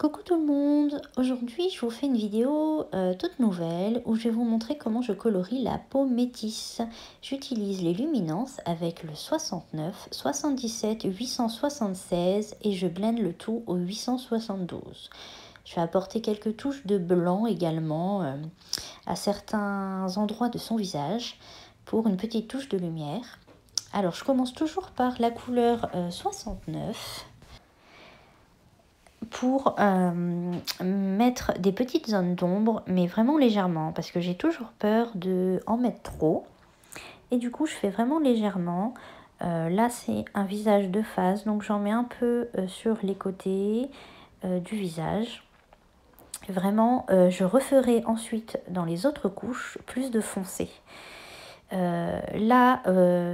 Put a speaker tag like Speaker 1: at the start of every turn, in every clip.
Speaker 1: Coucou tout le monde! Aujourd'hui, je vous fais une vidéo toute nouvelle où je vais vous montrer comment je colorie la peau métisse. J'utilise les luminances avec le 69, 77, 876 et je blende le tout au 872. Je vais apporter quelques touches de blanc également à certains endroits de son visage pour une petite touche de lumière. Alors, je commence toujours par la couleur 69. Pour mettre des petites zones d'ombre, mais vraiment légèrement, parce que j'ai toujours peur de en mettre trop. Et du coup, je fais vraiment légèrement. Là, c'est un visage de face, donc j'en mets un peu sur les côtés du visage. Vraiment, je referai ensuite dans les autres couches plus de foncé. Là,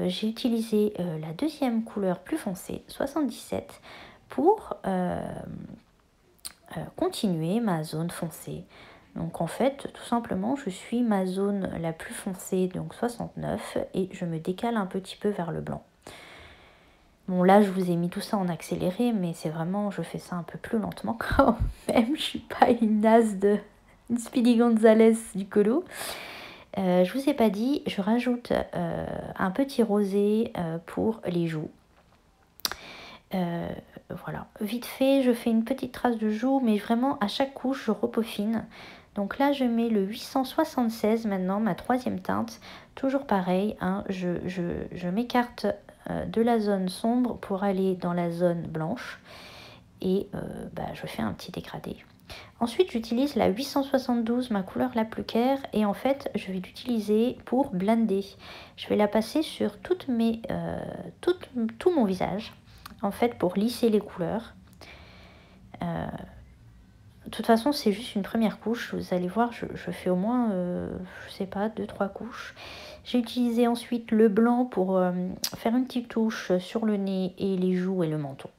Speaker 1: j'ai utilisé la deuxième couleur plus foncée, 77, pour continuer ma zone foncée. Donc en fait, tout simplement, je suis ma zone la plus foncée, donc 69, et je me décale un petit peu vers le blanc. Bon, là, je vous ai mis tout ça en accéléré, mais c'est vraiment, je fais ça un peu plus lentement quand même. Je suis pas une une Speedy Gonzales du colo. Je vous ai pas dit, je rajoute un petit rosé pour les joues. Voilà, vite fait, je fais une petite trace de joue, mais vraiment à chaque couche, je repeaufine. Donc là, je mets le 876 maintenant, ma troisième teinte. Toujours pareil, hein, je m'écarte de la zone sombre pour aller dans la zone blanche. Et je fais un petit dégradé. Ensuite, j'utilise la 872, ma couleur la plus claire. Et en fait, je vais l'utiliser pour blender. Je vais la passer sur tout mon visage. En fait, pour lisser les couleurs. De toute façon, c'est juste une première couche. Vous allez voir, je fais au moins, je sais pas, 2-3 couches. J'ai utilisé ensuite le blanc pour faire une petite touche sur le nez et les joues et le menton.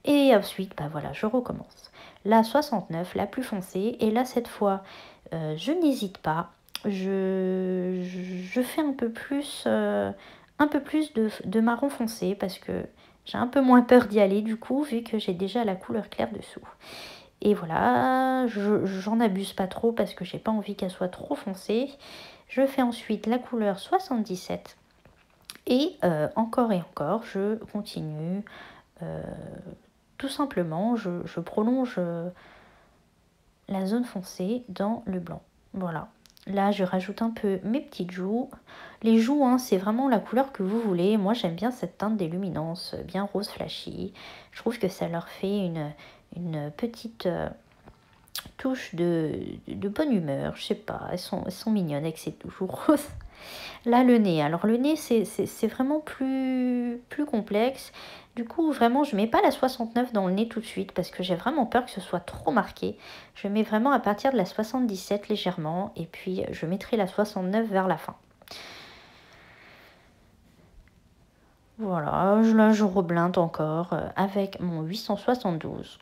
Speaker 1: Et ensuite, voilà, je recommence. La 69, la plus foncée. Et là, cette fois, je n'hésite pas. Je fais un peu plus de marron foncé parce que j'ai un peu moins peur d'y aller du coup, vu que j'ai déjà la couleur claire dessous. Et voilà, j'en abuse pas trop parce que j'ai pas envie qu'elle soit trop foncée. Je fais ensuite la couleur 77. Et encore et encore, je continue. Tout simplement, je prolonge la zone foncée dans le blanc. Voilà. Là, je rajoute un peu mes petites joues. Les joues, hein, c'est vraiment la couleur que vous voulez. Moi, j'aime bien cette teinte des luminances, bien rose flashy. Je trouve que ça leur fait une petite touche de bonne humeur. Je sais pas, elles sont mignonnes avec ces touches roses. Là, le nez. Alors, le nez, c'est vraiment plus complexe. Du coup, vraiment, je ne mets pas la 69 dans le nez tout de suite parce que j'ai vraiment peur que ce soit trop marqué. Je mets vraiment à partir de la 77 légèrement et puis je mettrai la 69 vers la fin. Voilà, là, je reblinde encore avec mon 872.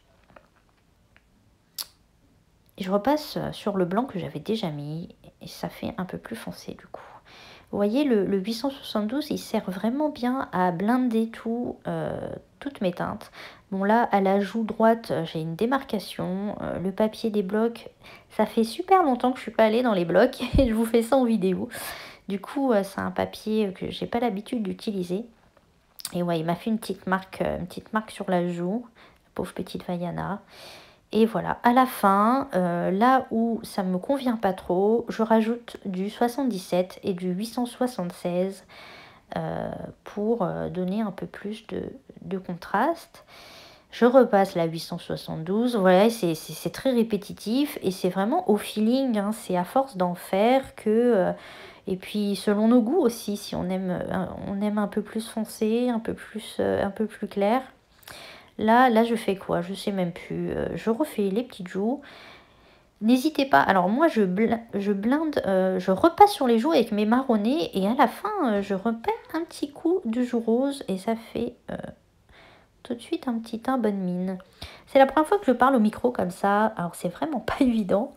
Speaker 1: Et je repasse sur le blanc que j'avais déjà mis et ça fait un peu plus foncé du coup. Vous voyez, le 872, il sert vraiment bien à blinder toutes mes teintes. Bon là, à la joue droite, j'ai une démarcation. Le papier des blocs, ça fait super longtemps que je ne suis pas allée dans les blocs et je vous fais ça en vidéo. Du coup, c'est un papier que j'ai pas l'habitude d'utiliser. Et ouais, il m'a fait une petite marque sur la joue, la pauvre petite Vaiana. Et voilà, à la fin, là où ça ne me convient pas trop, je rajoute du 77 et du 876 pour donner un peu plus de contraste. Je repasse la 872, voilà, c'est très répétitif et c'est vraiment au feeling, hein, c'est à force d'en faire que... et puis selon nos goûts aussi, si on aime un peu plus foncé, un peu plus clair. Là, je fais quoi? Je sais même plus. Je refais les petites joues. N'hésitez pas. Alors moi, je blinde, je repasse sur les joues avec mes marronnés et à la fin, je repère un petit coup de joue rose et ça fait tout de suite un petit teint bonne mine. C'est la première fois que je parle au micro comme ça. Alors c'est vraiment pas évident.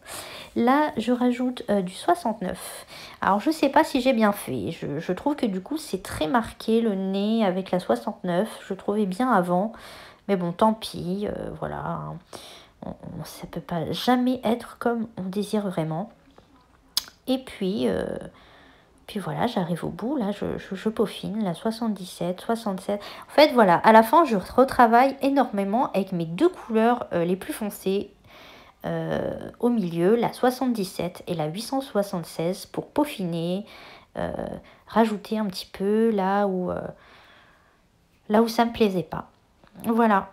Speaker 1: Là, je rajoute du 69. Alors je sais pas si j'ai bien fait. Je trouve que du coup, c'est très marqué le nez avec la 69. Je trouvais bien avant. Mais bon, tant pis, voilà. Ça peut pas jamais être comme on désire vraiment. Et puis voilà, j'arrive au bout, là, je peaufine, la 77, 67. En fait, voilà, à la fin, je retravaille énormément avec mes deux couleurs les plus foncées au milieu, la 77 et la 876 pour peaufiner, rajouter un petit peu là où ça me plaisait pas. Voilà.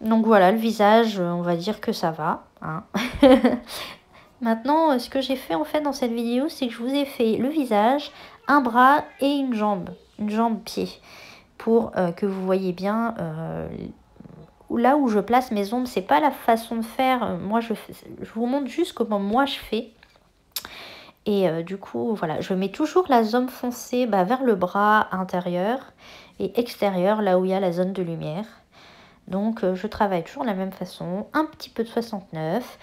Speaker 1: Donc voilà, le visage, on va dire que ça va, hein. Maintenant, ce que j'ai fait en fait dans cette vidéo, c'est que je vous ai fait le visage, un bras et une jambe pied, pour que vous voyez bien là où je place mes ombres. C'est pas la façon de faire, moi je vous montre juste comment moi je fais. Et du coup, voilà, je mets toujours la zone foncée vers le bras intérieur et extérieur, là où il y a la zone de lumière. Donc je travaille toujours de la même façon, un petit peu de 69,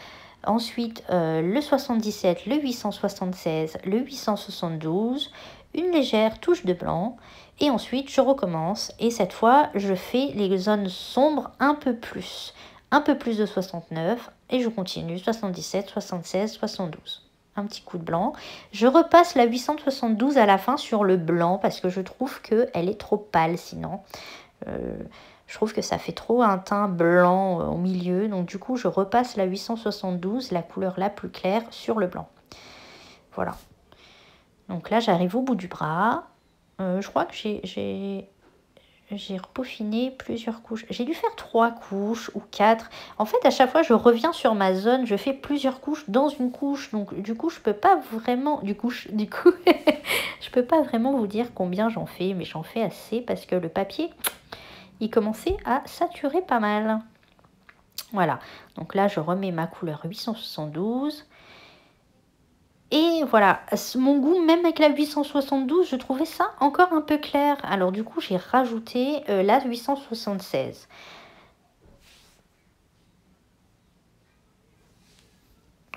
Speaker 1: ensuite le 77, le 876, le 872, une légère touche de blanc, et ensuite je recommence, et cette fois je fais les zones sombres un peu plus de 69, et je continue 77, 76, 72. Un petit coup de blanc. Je repasse la 872 à la fin sur le blanc, parce que je trouve qu'elle est trop pâle sinon. Je trouve que ça fait trop un teint blanc au milieu. Donc du coup, je repasse la 872, la couleur la plus claire, sur le blanc. Voilà. Donc là, j'arrive au bout du bras. Je crois que j'ai repaufiné plusieurs couches. J'ai dû faire 3 couches ou 4. En fait, à chaque fois, je reviens sur ma zone. Je fais plusieurs couches dans une couche. Donc du coup, je peux pas vraiment... je peux pas vraiment vous dire combien j'en fais. Mais j'en fais assez parce que le papier... il commençait à saturer pas mal. Voilà, donc là je remets ma couleur 872. Et voilà, mon goût, même avec la 872, je trouvais ça encore un peu clair. Alors du coup, j'ai rajouté la 876.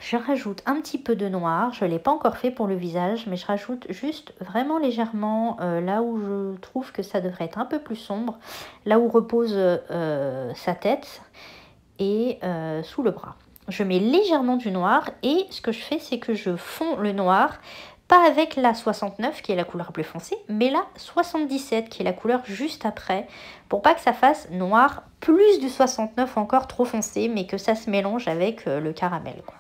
Speaker 1: Je rajoute un petit peu de noir. Je ne l'ai pas encore fait pour le visage, mais je rajoute juste vraiment légèrement là où je trouve que ça devrait être un peu plus sombre. Là où repose sa tête et sous le bras. Je mets légèrement du noir et ce que je fais, c'est que je fonds le noir, pas avec la 69 qui est la couleur plus foncée, mais la 77 qui est la couleur juste après, pour pas que ça fasse noir plus du 69 encore trop foncé, mais que ça se mélange avec le caramel, quoi.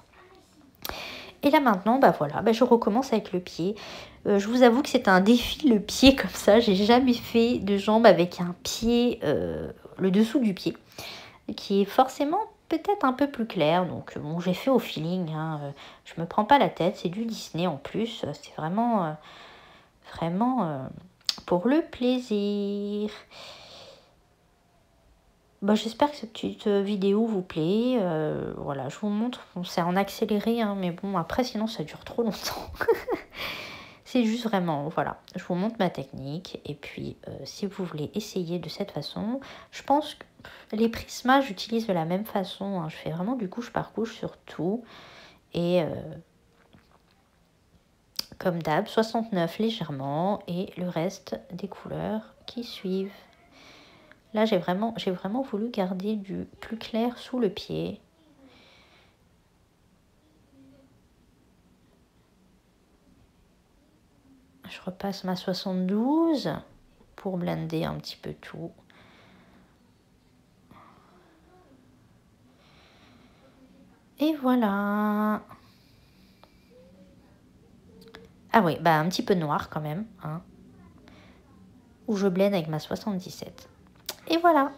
Speaker 1: Et là maintenant, voilà, je recommence avec le pied. Je vous avoue que c'est un défi le pied comme ça. J'ai jamais fait de jambes avec un pied, le dessous du pied, qui est forcément peut-être un peu plus clair. Donc bon, j'ai fait au feeling, hein. Je me prends pas la tête, c'est du Disney en plus. C'est vraiment, vraiment pour le plaisir. J'espère que cette petite vidéo vous plaît. Voilà, je vous montre. Bon, c'est en accéléré, hein, mais bon, après, sinon, ça dure trop longtemps. C'est juste vraiment, voilà, je vous montre ma technique. Et puis, si vous voulez essayer de cette façon, je pense que les prismas, j'utilise de la même façon, hein. Je fais vraiment du couche par couche sur tout. Et comme d'hab, 69 légèrement et le reste des couleurs qui suivent. Là, j'ai vraiment voulu garder du plus clair sous le pied. Je repasse ma 72 pour blender un petit peu tout. Et voilà. Ah oui, un petit peu noir quand même, hein, où je blende avec ma 77. Et voilà.